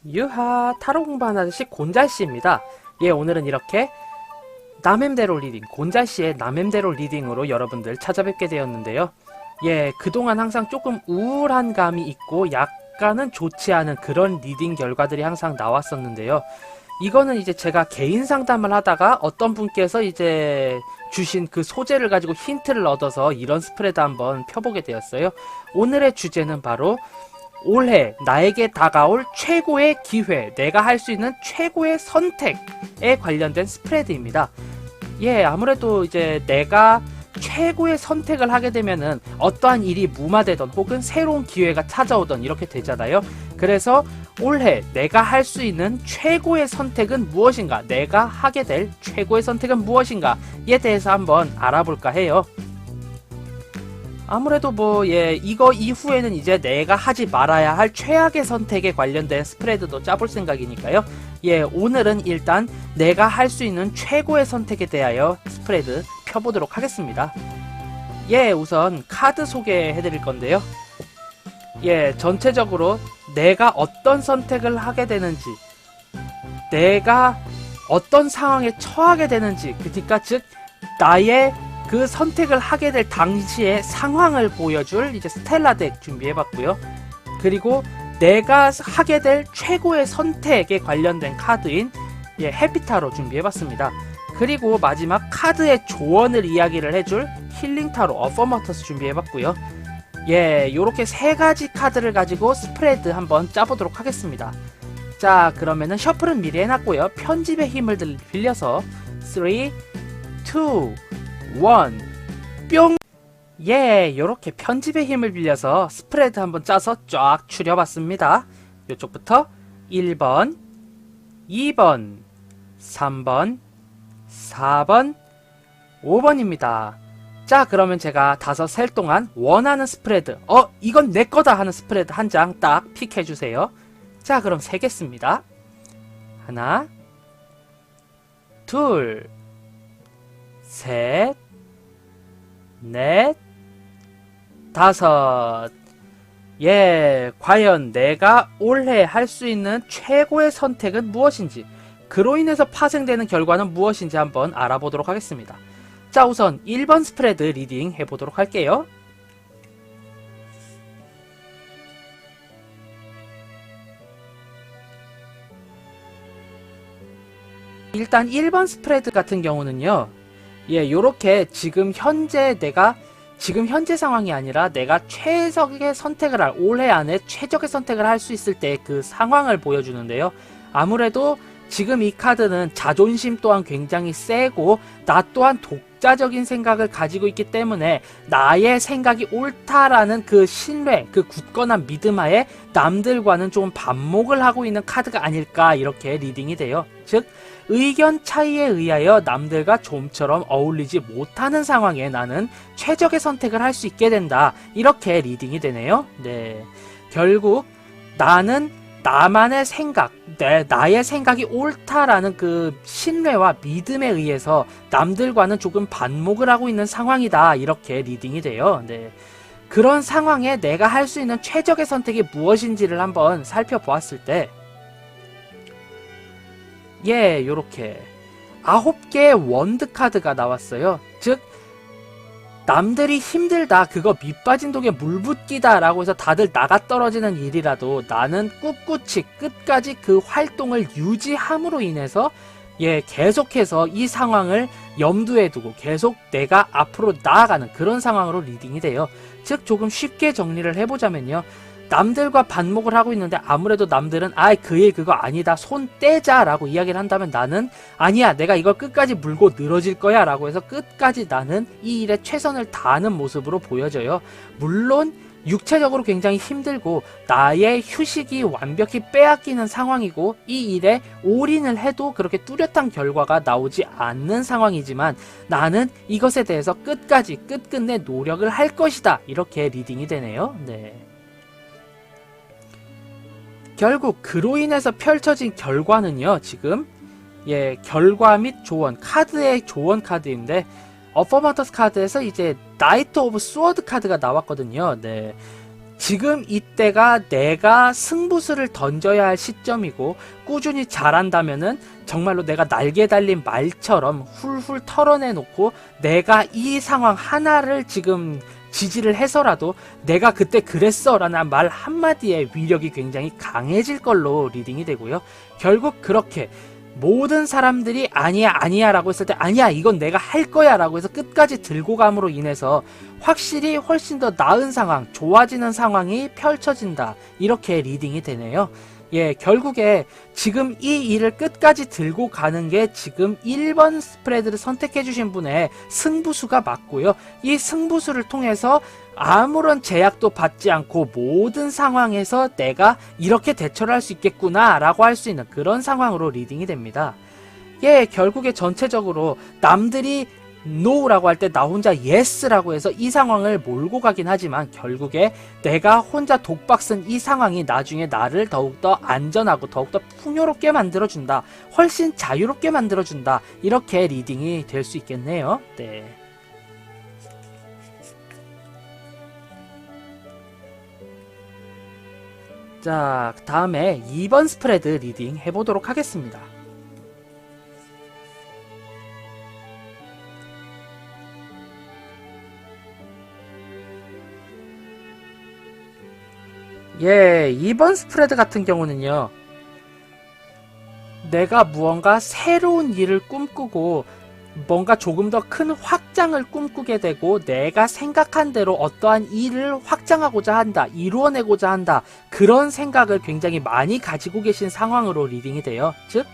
유하 타로 공부하는 아저씨 곤잘씨입니다. 예, 오늘은 이렇게 남햄대로 리딩, 곤잘씨의 남햄대로 리딩으로 여러분들 찾아뵙게 되었는데요. 예, 그동안 항상 조금 우울한 감이 있고 약간은 좋지 않은 그런 리딩 결과들이 항상 나왔었는데요. 이거는 이제 제가 개인 상담을 하다가 어떤 분께서 이제 주신 그 소재를 가지고 힌트를 얻어서 이런 스프레드 한번 펴보게 되었어요. 오늘의 주제는 바로 올해 나에게 다가올 최고의 기회, 내가 할 수 있는 최고의 선택에 관련된 스프레드입니다. 예, 아무래도 이제 내가 최고의 선택을 하게 되면은 어떠한 일이 무마되던 혹은 새로운 기회가 찾아오던 이렇게 되잖아요. 그래서 올해 내가 할 수 있는 최고의 선택은 무엇인가, 내가 하게 될 최고의 선택은 무엇인가에 대해서 한번 알아볼까 해요. 아무래도 이거 이후에는 이제 내가 하지 말아야 할 최악의 선택에 관련된 스프레드도 짜볼 생각이니까요. 예, 오늘은 일단 내가 할 수 있는 최고의 선택에 대하여 스프레드 펴보도록 하겠습니다. 예, 우선 카드 소개해 드릴 건데요. 예, 전체적으로 내가 어떤 선택을 하게 되는지, 내가 어떤 상황에 처하게 되는지, 그러니까 즉 나의 그 선택을 하게 될 당시의 상황을 보여줄 이제 스텔라 덱 준비해봤고요. 그리고 내가 하게 될 최고의 선택에 관련된 카드인 해피타로 준비해봤습니다. 그리고 마지막 카드의 조언을 이야기를 해줄 힐링타로 어퍼머터스 준비해봤고요. 예, 요렇게 세 가지 카드를 가지고 스프레드 한번 짜보도록 하겠습니다. 자, 그러면은 셔플은 미리 해놨고요. 편집의 힘을 빌려서 3, 2, 1, 뿅! 예, 요렇게 편집의 힘을 빌려서 스프레드 한번 짜서 쫙 추려봤습니다. 요쪽부터 1번, 2번, 3번, 4번, 5번입니다. 자, 그러면 제가 다섯 셀 동안 원하는 스프레드, 이건 내 거다 하는 스프레드 한 장 딱 픽해주세요. 자, 그럼 세겠습니다. 하나, 둘, 셋, 넷, 다섯. 예, 과연 내가 올해 할 수 있는 최고의 선택은 무엇인지, 그로 인해서 파생되는 결과는 무엇인지 한번 알아보도록 하겠습니다. 자, 우선 1번 스프레드 리딩 해보도록 할게요. 일단 1번 스프레드 같은 경우는요, 예, 요렇게 지금 현재 상황이 아니라 내가 최적의 선택을 올해 안에 최적의 선택을 할 수 있을 때 그 상황을 보여주는데요. 아무래도 지금 이 카드는 자존심 또한 굉장히 세고 나 또한 독자적인 생각을 가지고 있기 때문에 나의 생각이 옳다라는 그 신뢰, 그 굳건한 믿음 하에 남들과는 좀 반목을 하고 있는 카드가 아닐까, 이렇게 리딩이 돼요. 즉 의견 차이에 의하여 남들과 좀처럼 어울리지 못하는 상황에 나는 최적의 선택을 할 수 있게 된다, 이렇게 리딩이 되네요. 네, 결국 나는 나만의 생각, 나의 생각이 옳다라는 그 신뢰와 믿음에 의해서 남들과는 조금 반목을 하고 있는 상황이다, 이렇게 리딩이 돼요. 네, 그런 상황에 내가 할 수 있는 최적의 선택이 무엇인지를 한번 살펴보았을 때, 예, 요렇게 9개의 원드 카드가 나왔어요. 즉 남들이 힘들다, 그거 밑빠진 독에 물 붓기다 라고 해서 다들 나가 떨어지는 일이라도 나는 꿋꿋이 끝까지 그 활동을 유지함으로 인해서 계속해서 이 상황을 염두에 두고 계속 내가 앞으로 나아가는 그런 상황으로 리딩이 돼요. 즉 조금 쉽게 정리를 해보자면요, 남들과 반목을 하고 있는데 아무래도 남들은 그 일 그거 아니다, 손 떼자 라고 이야기를 한다면 나는 아니야, 내가 이걸 끝까지 물고 늘어질 거야 라고 해서 끝까지 나는 이 일에 최선을 다하는 모습으로 보여져요. 물론 육체적으로 굉장히 힘들고 나의 휴식이 완벽히 빼앗기는 상황이고 이 일에 올인을 해도 그렇게 뚜렷한 결과가 나오지 않는 상황이지만 나는 이것에 대해서 끝끝내 노력을 할 것이다, 이렇게 리딩이 되네요. 네, 결국 그로 인해서 펼쳐진 결과는요, 지금 결과 및 조언, 카드의 조언 카드인데 어퍼머터스 카드에서 이제 나이트 오브 스워드 카드가 나왔거든요. 네, 지금 이때가 내가 승부수를 던져야 할 시점이고, 꾸준히 잘한다면은 정말로 내가 날개 달린 말처럼 훌훌 털어내놓고 내가 이 상황 하나를 지금 지지를 해서라도 내가 그때 그랬어 라는 말 한마디에 위력이 굉장히 강해질 걸로 리딩이 되고요. 결국 그렇게 모든 사람들이 아니야 아니야 라고 했을 때 아니야 이건 내가 할 거야 라고 해서 끝까지 들고 감으로 인해서 확실히 훨씬 더 나은 상황, 좋아지는 상황이 펼쳐진다, 이렇게 리딩이 되네요. 예, 결국에 지금 이 일을 끝까지 들고 가는 게 지금 1번 스프레드를 선택해 주신 분의 승부수가 맞고요. 이 승부수를 통해서 아무런 제약도 받지 않고 모든 상황에서 내가 이렇게 대처를 할 수 있겠구나 라고 할 수 있는 그런 상황으로 리딩이 됩니다. 예, 결국에 전체적으로 남들이 NO라고 할 때 나 혼자 YES라고 해서 이 상황을 몰고 가긴 하지만 결국에 내가 혼자 독박 쓴 이 상황이 나중에 나를 더욱더 안전하고 더욱더 풍요롭게 만들어준다, 훨씬 자유롭게 만들어준다, 이렇게 리딩이 될 수 있겠네요. 네. 자, 다음에 2번 스프레드 리딩 해보도록 하겠습니다. 예, 2번 스프레드 같은 경우는요, 내가 무언가 새로운 일을 꿈꾸고 뭔가 조금 더 큰 확장을 꿈꾸게 되고 내가 생각한 대로 어떠한 일을 확장하고자 한다, 이루어내고자 한다, 그런 생각을 굉장히 많이 가지고 계신 상황으로 리딩이 돼요. 즉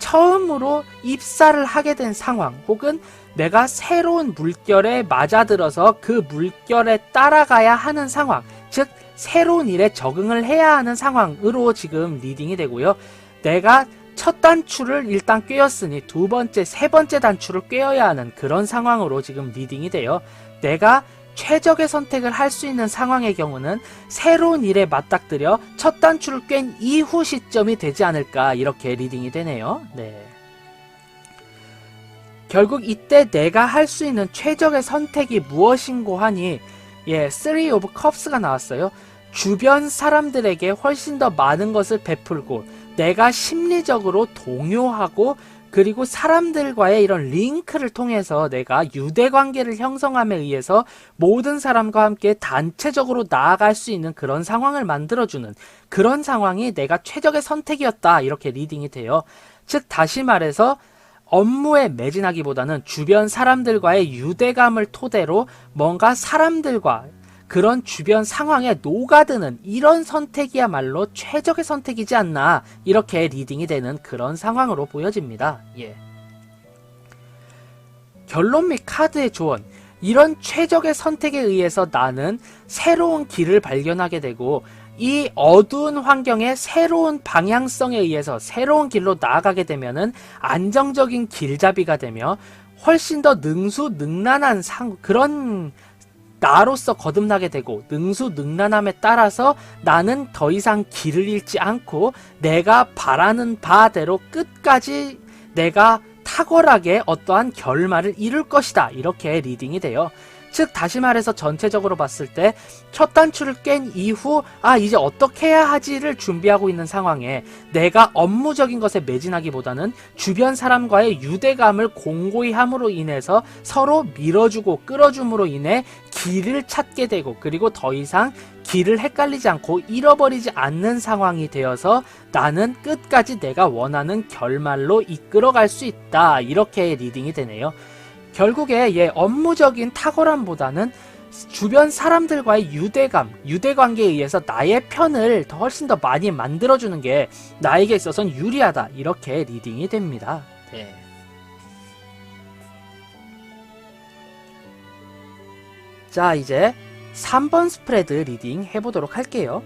처음으로 입사를 하게 된 상황, 혹은 내가 새로운 물결에 맞아들어서 그 물결에 따라가야 하는 상황, 즉 새로운 일에 적응을 해야 하는 상황으로 지금 리딩이 되고요. 내가 첫 단추를 일단 꿰었으니 두 번째, 세 번째 단추를 꿰어야 하는 그런 상황으로 지금 리딩이 돼요. 내가 최적의 선택을 할 수 있는 상황의 경우는 새로운 일에 맞닥뜨려 첫 단추를 꿰n 이후 시점이 되지 않을까, 이렇게 리딩이 되네요. 네. 결국 이때 내가 할 수 있는 최적의 선택이 무엇인고 하니, 예, 3 of Cups가 나왔어요. 주변 사람들에게 훨씬 더 많은 것을 베풀고 내가 심리적으로 동요하고 그리고 사람들과의 이런 링크를 통해서 내가 유대관계를 형성함에 의해서 모든 사람과 함께 단체적으로 나아갈 수 있는 그런 상황을 만들어주는 그런 상황이 내가 최적의 선택이었다, 이렇게 리딩이 돼요. 즉 다시 말해서 업무에 매진하기보다는 주변 사람들과의 유대감을 토대로 뭔가 사람들과 그런 주변 상황에 녹아드는 이런 선택이야말로 최적의 선택이지 않나, 이렇게 리딩이 되는 그런 상황으로 보여집니다. 예. 결론 및 카드의 조언. 이런 최적의 선택에 의해서 나는 새로운 길을 발견하게 되고 이 어두운 환경의 새로운 방향성에 의해서 새로운 길로 나아가게 되면은 안정적인 길잡이가 되며 훨씬 더 능수능란한 그런 나로서 거듭나게 되고, 능수능란함에 따라서 나는 더 이상 길을 잃지 않고 내가 바라는 바대로 끝까지 내가 탁월하게 어떠한 결말을 이룰 것이다, 이렇게 리딩이 돼요. 즉 다시 말해서 전체적으로 봤을 때 첫 단추를 깬 이후 이제 어떻게 해야 하지를 준비하고 있는 상황에 내가 업무적인 것에 매진하기보다는 주변 사람과의 유대감을 공고히 함으로 인해서 서로 밀어주고 끌어줌으로 인해 길을 찾게 되고, 그리고 더 이상 길을 헷갈리지 않고 잃어버리지 않는 상황이 되어서 나는 끝까지 내가 원하는 결말로 이끌어갈 수 있다, 이렇게 리딩이 되네요. 결국에 업무적인 탁월함보다는 주변 사람들과의 유대감, 유대관계에 의해서 나의 편을 훨씬 더 많이 만들어주는 게 나에게 있어서는 유리하다, 이렇게 리딩이 됩니다. 네. 자, 이제 3번 스프레드 리딩 해보도록 할게요.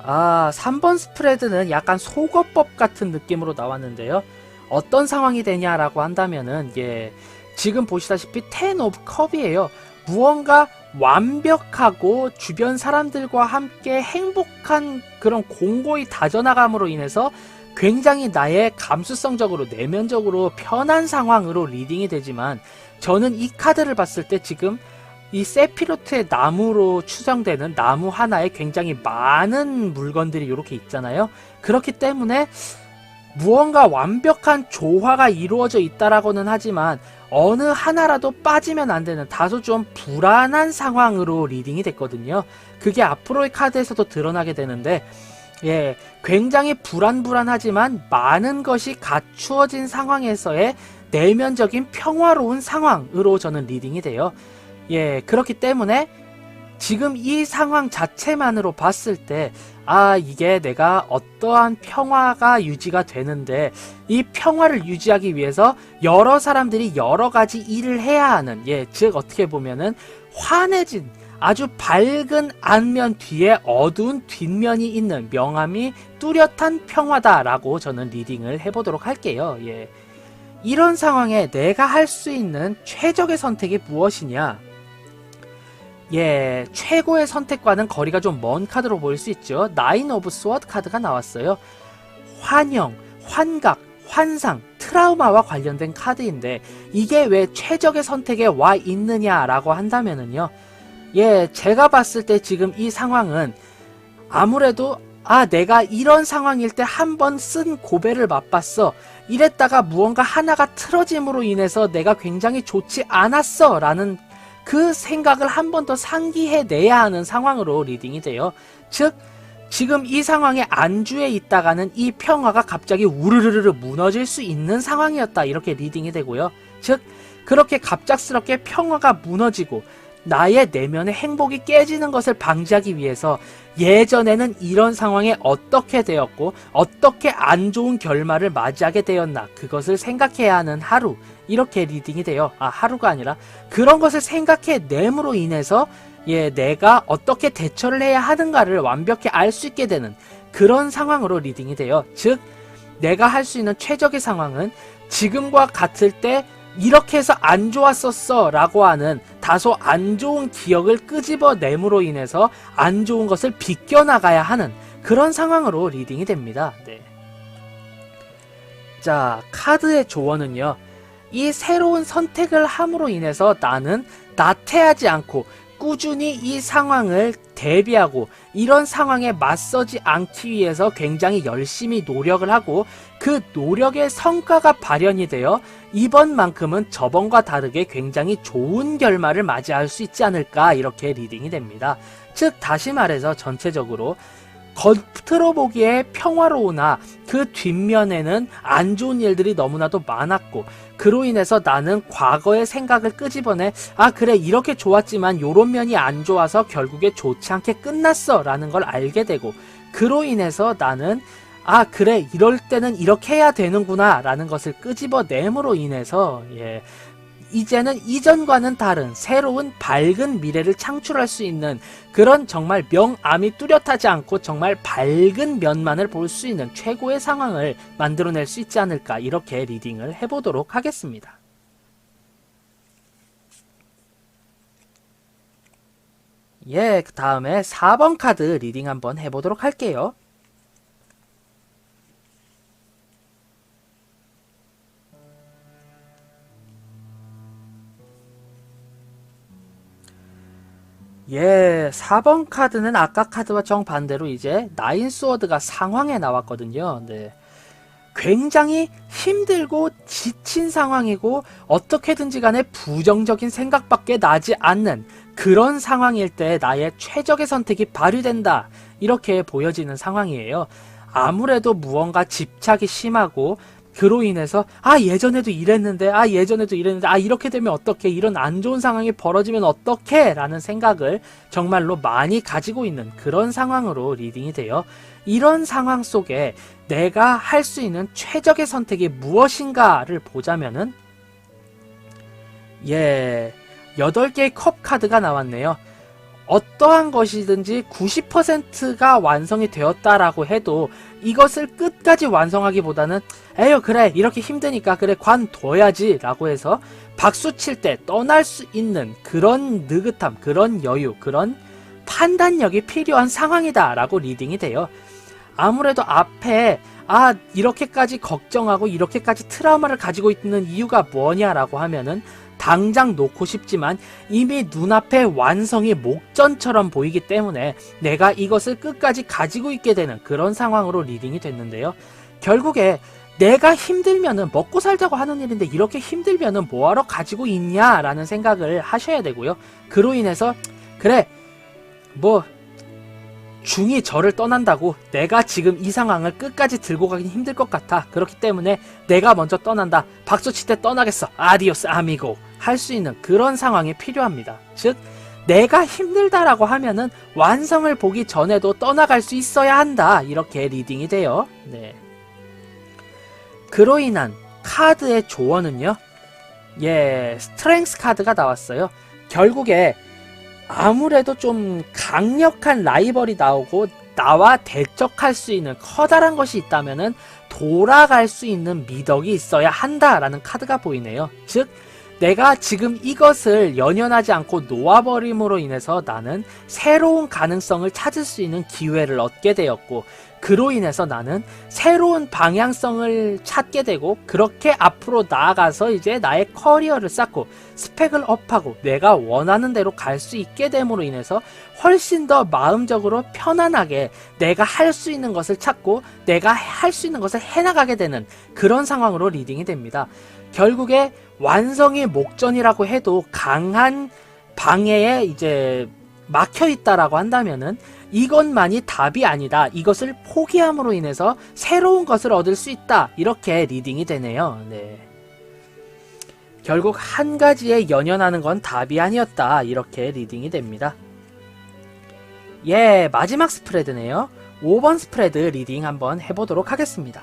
아, 3번 스프레드는 약간 속어법 같은 느낌으로 나왔는데요. 어떤 상황이 되냐라고 한다면은, 지금 보시다시피 10 of Cup이에요. 무언가 완벽하고 주변 사람들과 함께 행복한 그런 공고히 다져나감으로 인해서 굉장히 나의 감수성적으로 내면적으로 편한 상황으로 리딩이 되지만, 저는 이 카드를 봤을 때 지금 이 세피로트의 나무로 추정되는 나무 하나에 굉장히 많은 물건들이 이렇게 있잖아요. 그렇기 때문에 무언가 완벽한 조화가 이루어져 있다라고는 하지만 어느 하나라도 빠지면 안 되는 다소 좀 불안한 상황으로 리딩이 됐거든요. 그게 앞으로의 카드에서도 드러나게 되는데, 예, 굉장히 불안하지만 많은 것이 갖추어진 상황에서의 내면적인 평화로운 상황으로 저는 리딩이 돼요. 예, 그렇기 때문에 지금 이 상황 자체만으로 봤을 때, 아, 이게 내가 어떠한 평화가 유지가 되는데, 이 평화를 유지하기 위해서 여러 사람들이 여러 가지 일을 해야 하는, 예, 즉 어떻게 보면은 환해진 아주 밝은 앞면 뒤에 어두운 뒷면이 있는 명암이 뚜렷한 평화다라고 저는 리딩을 해보도록 할게요. 예, 이런 상황에 내가 할 수 있는 최적의 선택이 무엇이냐? 예, 최고의 선택과는 거리가 좀 먼 카드로 보일 수 있죠. 나인 오브 스워드 카드가 나왔어요. 환영, 환각, 환상, 트라우마와 관련된 카드인데, 이게 왜 최적의 선택에 와 있느냐라고 한다면은요, 예, 제가 봤을 때 지금 이 상황은 아무래도, 아, 내가 이런 상황일 때 한 번 쓴 고배를 맛봤어, 이랬다가 무언가 하나가 틀어짐으로 인해서 내가 굉장히 좋지 않았어 라는 그 생각을 한 번 더 상기해내야 하는 상황으로 리딩이 돼요. 즉, 지금 이 상황에 안주해 있다가는 이 평화가 갑자기 우르르르 무너질 수 있는 상황이었다, 이렇게 리딩이 되고요. 즉, 그렇게 갑작스럽게 평화가 무너지고 나의 내면의 행복이 깨지는 것을 방지하기 위해서 예전에는 이런 상황에 어떻게 되었고 어떻게 안 좋은 결말을 맞이하게 되었나, 그것을 생각해야 하는 하루, 이렇게 리딩이 돼요. 아, 하루가 아니라 그런 것을 생각해냄으로 인해서, 예, 내가 어떻게 대처를 해야 하는가를 완벽히 알 수 있게 되는 그런 상황으로 리딩이 돼요. 즉, 내가 할 수 있는 최적의 상황은 지금과 같을 때 이렇게 해서 안 좋았었어 라고 하는 다소 안 좋은 기억을 끄집어냄으로 인해서 안 좋은 것을 비껴나가야 하는 그런 상황으로 리딩이 됩니다. 네. 자, 카드의 조언은요, 이 새로운 선택을 함으로 인해서 나는 나태하지 않고 꾸준히 이 상황을 대비하고 이런 상황에 맞서지 않기 위해서 굉장히 열심히 노력을 하고, 그 노력의 성과가 발현이 되어 이번만큼은 저번과 다르게 굉장히 좋은 결말을 맞이할 수 있지 않을까, 이렇게 리딩이 됩니다. 즉, 다시 말해서 전체적으로 겉으로 보기에 평화로우나 그 뒷면에는 안 좋은 일들이 너무나도 많았고, 그로 인해서 나는 과거의 생각을 끄집어내, 아, 그래, 이렇게 좋았지만 요런 면이 안 좋아서 결국에 좋지 않게 끝났어 라는 걸 알게 되고, 그로 인해서 나는, 아, 그래, 이럴 때는 이렇게 해야 되는구나 라는 것을 끄집어냄으로 인해서, 예, 이제는 이전과는 다른 새로운 밝은 미래를 창출할 수 있는 그런 정말 명암이 뚜렷하지 않고 정말 밝은 면만을 볼 수 있는 최고의 상황을 만들어낼 수 있지 않을까, 이렇게 리딩을 해보도록 하겠습니다. 예, 그 다음에 4번 카드 리딩 한번 해보도록 할게요. 예, 4번 카드는 아까 카드와 정반대로 이제 나인 스워드가 상황에 나왔거든요. 네. 굉장히 힘들고 지친 상황이고 어떻게든지 간에 부정적인 생각밖에 나지 않는 그런 상황일 때 나의 최적의 선택이 발휘된다, 이렇게 보여지는 상황이에요. 아무래도 무언가 집착이 심하고, 그로 인해서 아, 예전에도 이랬는데, 아, 예전에도 이랬는데, 아, 이렇게 되면 어떡해, 이런 안 좋은 상황이 벌어지면 어떡해 라는 생각을 정말로 많이 가지고 있는 그런 상황으로 리딩이 돼요. 이런 상황 속에 내가 할 수 있는 최적의 선택이 무엇인가를 보자면은, 예, 8개의 컵 카드가 나왔네요. 어떠한 것이든지 90%가 완성이 되었다라고 해도 이것을 끝까지 완성하기보다는 에휴 그래 이렇게 힘드니까 그래 관둬야지 라고 해서 박수 칠 때 떠날 수 있는 그런 느긋함, 그런 여유, 그런 판단력이 필요한 상황이다 라고 리딩이 돼요. 아무래도 앞에 이렇게까지 걱정하고 이렇게까지 트라우마를 가지고 있는 이유가 뭐냐라고 하면은 당장 놓고 싶지만 이미 눈앞에 완성이 목전처럼 보이기 때문에 내가 이것을 끝까지 가지고 있게 되는 그런 상황으로 리딩이 됐는데요. 결국에 내가 힘들면은 먹고 살자고 하는 일인데 이렇게 힘들면은 뭐하러 가지고 있냐라는 생각을 하셔야 되고요. 그로 인해서 그래 뭐 중이 저를 떠난다고 내가 지금 이 상황을 끝까지 들고 가긴 힘들 것 같아. 그렇기 때문에 내가 먼저 떠난다. 박수칠 때 떠나겠어. 아디오스 아미고. 할 수 있는 그런 상황이 필요합니다. 즉 내가 힘들다라고 하면은 완성을 보기 전에도 떠나갈 수 있어야 한다. 이렇게 리딩이 돼요. 네. 그로 인한 카드의 조언은요. 스트렝스 카드가 나왔어요. 결국에 아무래도 좀 강력한 라이벌이 나오고 나와 대적할 수 있는 커다란 것이 있다면은 돌아갈 수 있는 미덕이 있어야 한다라는 카드가 보이네요. 즉 내가 지금 이것을 연연하지 않고 놓아버림으로 인해서 나는 새로운 가능성을 찾을 수 있는 기회를 얻게 되었고 그로 인해서 나는 새로운 방향성을 찾게 되고 그렇게 앞으로 나아가서 이제 나의 커리어를 쌓고 스펙을 업하고 내가 원하는 대로 갈 수 있게 됨으로 인해서 훨씬 더 마음적으로 편안하게 내가 할 수 있는 것을 찾고 내가 할 수 있는 것을 해나가게 되는 그런 상황으로 리딩이 됩니다. 결국에 완성이 목전이라고 해도 강한 방해에 이제 막혀 있다라고 한다면은 이것만이 답이 아니다. 이것을 포기함으로 인해서 새로운 것을 얻을 수 있다. 이렇게 리딩이 되네요. 네. 결국 한 가지에 연연하는 건 답이 아니었다. 이렇게 리딩이 됩니다. 마지막 스프레드네요. 5번 스프레드 리딩 한번 해보도록 하겠습니다.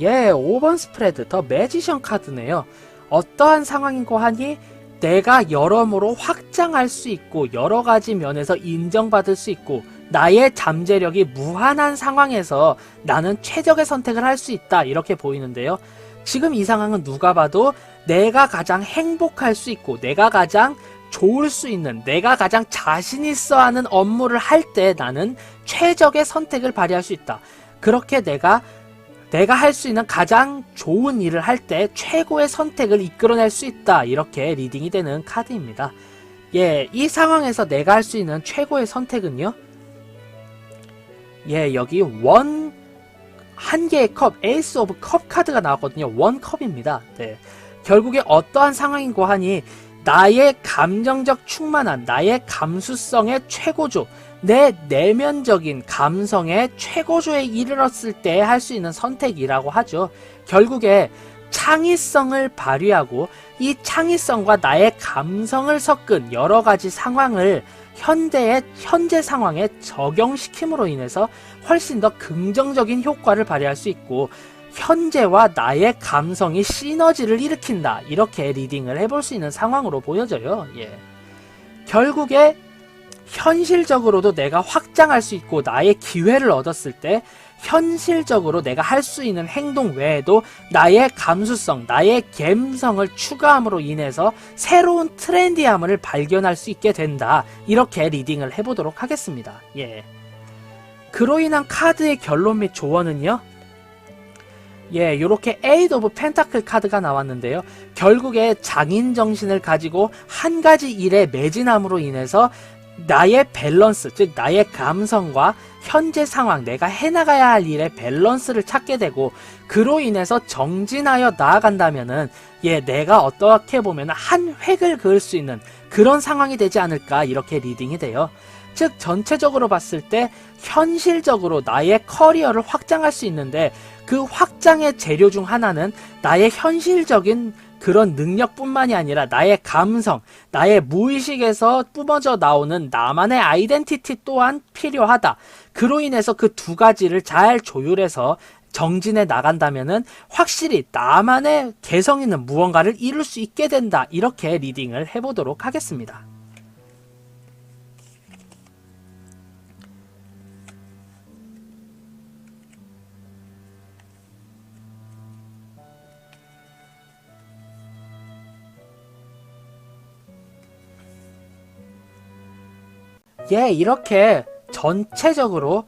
5번 스프레드 더 매지션 카드네요. 어떠한 상황이고 하니 내가 여러모로 확장할 수 있고 여러가지 면에서 인정받을 수 있고 나의 잠재력이 무한한 상황에서 나는 최적의 선택을 할 수 있다. 이렇게 보이는데요. 지금 이 상황은 누가 봐도 내가 가장 행복할 수 있고 내가 가장 좋을 수 있는 내가 가장 자신 있어 하는 업무를 할 때 나는 최적의 선택을 발휘할 수 있다. 그렇게 내가 할 수 있는 가장 좋은 일을 할 때 최고의 선택을 이끌어낼 수 있다. 이렇게 리딩이 되는 카드입니다. 이 상황에서 내가 할 수 있는 최고의 선택은요. 여기 한 개의 컵, 에이스 오브 컵 카드가 나왔거든요. 원컵입니다. 네. 결국에 어떠한 상황이고 하니 나의 감정적 충만한 나의 감수성의 최고조 내 내면적인 감성의 최고조에 이르렀을 때 할 수 있는 선택이라고 하죠. 결국에 창의성을 발휘하고 이 창의성과 나의 감성을 섞은 여러 가지 상황을 현재 상황에 적용시킴으로 인해서 훨씬 더 긍정적인 효과를 발휘할 수 있고 현재와 나의 감성이 시너지를 일으킨다. 이렇게 리딩을 해볼 수 있는 상황으로 보여져요. 결국에 현실적으로도 내가 확장할 수 있고 나의 기회를 얻었을 때 현실적으로 내가 할 수 있는 행동 외에도 나의 감수성, 나의 감성을 추가함으로 인해서 새로운 트렌디함을 발견할 수 있게 된다. 이렇게 리딩을 해보도록 하겠습니다. 그로 인한 카드의 결론 및 조언은요. 요렇게 에이드 오브 펜타클 카드가 나왔는데요. 결국에 장인정신을 가지고 한 가지 일에 매진함으로 인해서 나의 밸런스, 즉 나의 감성과 현재 상황, 내가 해나가야 할 일의 밸런스를 찾게 되고 그로 인해서 정진하여 나아간다면은 내가 어떻게 보면 한 획을 그을 수 있는 그런 상황이 되지 않을까. 이렇게 리딩이 돼요. 즉 전체적으로 봤을 때 현실적으로 나의 커리어를 확장할 수 있는데 그 확장의 재료 중 하나는 나의 현실적인 그런 능력뿐만이 아니라 나의 감성, 나의 무의식에서 뿜어져 나오는 나만의 아이덴티티 또한 필요하다. 그로 인해서 그 두 가지를 잘 조율해서 정진해 나간다면은 확실히 나만의 개성 있는 무언가를 이룰 수 있게 된다. 이렇게 리딩을 해보도록 하겠습니다. 예, 이렇게 전체적으로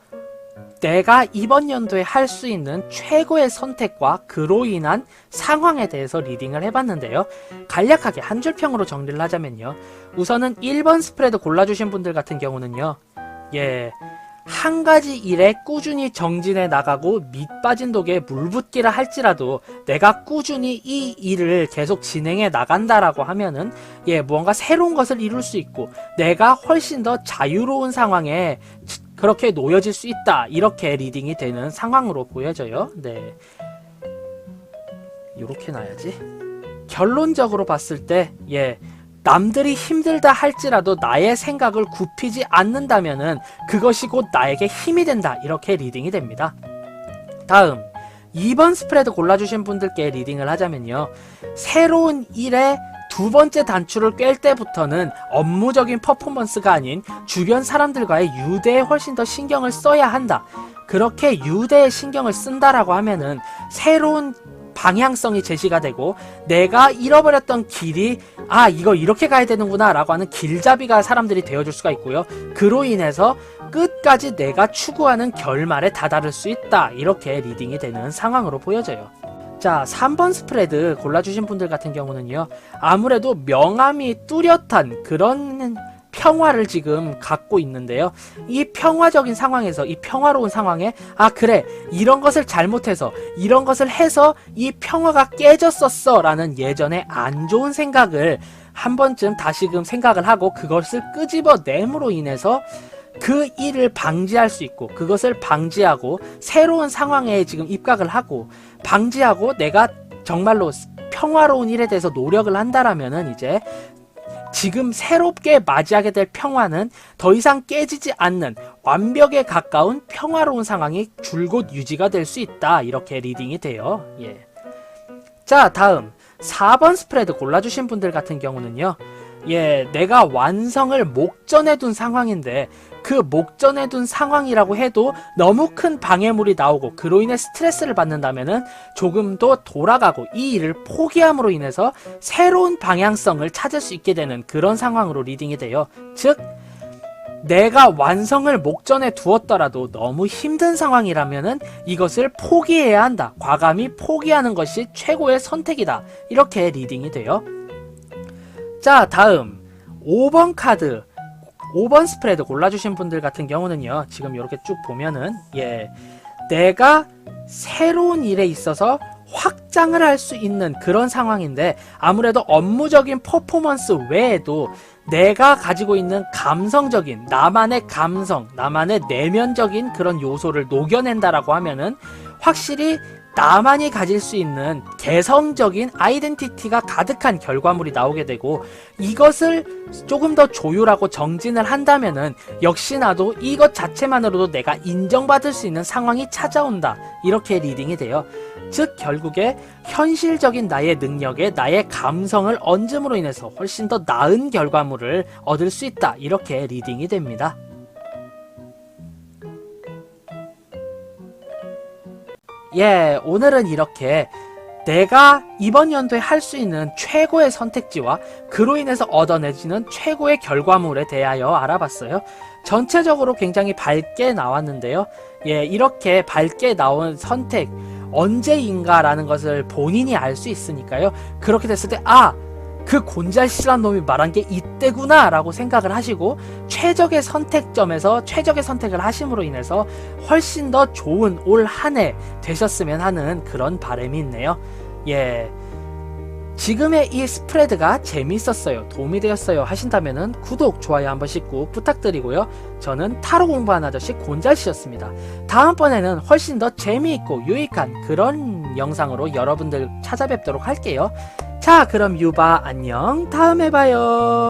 내가 이번 연도에 할 수 있는 최고의 선택과 그로 인한 상황에 대해서 리딩을 해봤는데요. 간략하게 한 줄 평으로 정리를 하자면요. 우선은 1번 스프레드 골라주신 분들 같은 경우는요. 예, 한 가지 일에 꾸준히 정진해 나가고 밑빠진 독에 물 붓기라 할지라도 내가 꾸준히 이 일을 계속 진행해 나간다라고 하면은 예, 무언가 새로운 것을 이룰 수 있고 내가 훨씬 더 자유로운 상황에 그렇게 놓여질 수 있다. 이렇게 리딩이 되는 상황으로 보여져요. 네, 이렇게 놔야지. 결론적으로 봤을 때 예, 남들이 힘들다 할지라도 나의 생각을 굽히지 않는다면은 그것이 곧 나에게 힘이 된다. 이렇게 리딩이 됩니다. 다음 2번 스프레드 골라주신 분들께 리딩을 하자면요. 새로운 일에 두 번째 단추를 꿰 때부터는 업무적인 퍼포먼스가 아닌 주변 사람들과의 유대에 훨씬 더 신경을 써야 한다. 그렇게 유대에 신경을 쓴다라고 하면은 새로운 방향성이 제시가 되고 내가 잃어버렸던 길이 이거 이렇게 가야 되는구나 라고 하는 길잡이가 사람들이 되어줄 수가 있고요. 그로 인해서 끝까지 내가 추구하는 결말에 다다를 수 있다. 이렇게 리딩이 되는 상황으로 보여져요. 자, 3번 스프레드 골라주신 분들 같은 경우는요. 아무래도 명암이 뚜렷한 그런 평화를 지금 갖고 있는데요. 이 평화적인 상황에서 이 평화로운 상황에 그래 이런 것을 잘못해서 이런 것을 해서 이 평화가 깨졌었어 라는 예전에 안 좋은 생각을 한 번쯤 다시금 생각을 하고 그것을 끄집어냄으로 인해서 그 일을 방지할 수 있고 그것을 방지하고 새로운 상황에 지금 입각을 하고 방지하고 내가 정말로 평화로운 일에 대해서 노력을 한다라면은 이제 지금 새롭게 맞이하게 될 평화는 더 이상 깨지지 않는 완벽에 가까운 평화로운 상황이 줄곧 유지가 될 수 있다. 이렇게 리딩이 돼요. 예. 자, 다음 4번 스프레드 골라주신 분들 같은 경우는요. 예, 내가 완성을 목전에 둔 상황인데 그 목전에 둔 상황이라고 해도 너무 큰 방해물이 나오고 그로 인해 스트레스를 받는다면은 조금 더 돌아가고 이 일을 포기함으로 인해서 새로운 방향성을 찾을 수 있게 되는 그런 상황으로 리딩이 돼요. 즉 내가 완성을 목전에 두었더라도 너무 힘든 상황이라면은 이것을 포기해야 한다. 과감히 포기하는 것이 최고의 선택이다. 이렇게 리딩이 돼요. 자, 다음 5번 카드 5번 스프레드 골라주신 분들 같은 경우는요. 지금 이렇게 쭉 보면은 예, 내가 새로운 일에 있어서 확장을 할 수 있는 그런 상황인데 아무래도 업무적인 퍼포먼스 외에도 내가 가지고 있는 감성적인 나만의 감성, 나만의 내면적인 그런 요소를 녹여낸다라고 하면은 확실히 나만이 가질 수 있는 개성적인 아이덴티티가 가득한 결과물이 나오게 되고 이것을 조금 더 조율하고 정진을 한다면은 역시나도 이것 자체만으로도 내가 인정받을 수 있는 상황이 찾아온다. 이렇게 리딩이 돼요. 즉 결국에 현실적인 나의 능력에 나의 감성을 얹음으로 인해서 훨씬 더 나은 결과물을 얻을 수 있다. 이렇게 리딩이 됩니다. 예, 오늘은 이렇게 내가 이번 연도에 할 수 있는 최고의 선택지와 그로 인해서 얻어내지는 최고의 결과물에 대하여 알아봤어요. 전체적으로 굉장히 밝게 나왔는데요. 예, 이렇게 밝게 나온 선택 언제인가라는 것을 본인이 알 수 있으니까요. 그렇게 됐을 때 그 곤잘실한 놈이 말한 게 이때구나 라고 생각을 하시고 최적의 선택점에서 최적의 선택을 하심으로 인해서 훨씬 더 좋은 올 한 해 되셨으면 하는 그런 바람이 있네요. 예, 지금의 이 스프레드가 재미있었어요, 도움이 되었어요 하신다면은 구독, 좋아요 한 번씩 꼭 부탁드리고요. 저는 타로 공부하는 아저씨 곤잘씨였습니다. 다음번에는 훨씬 더 재미있고 유익한 그런 영상으로 여러분들 찾아뵙도록 할게요. 자, 그럼 유바 안녕, 다음에 봐요.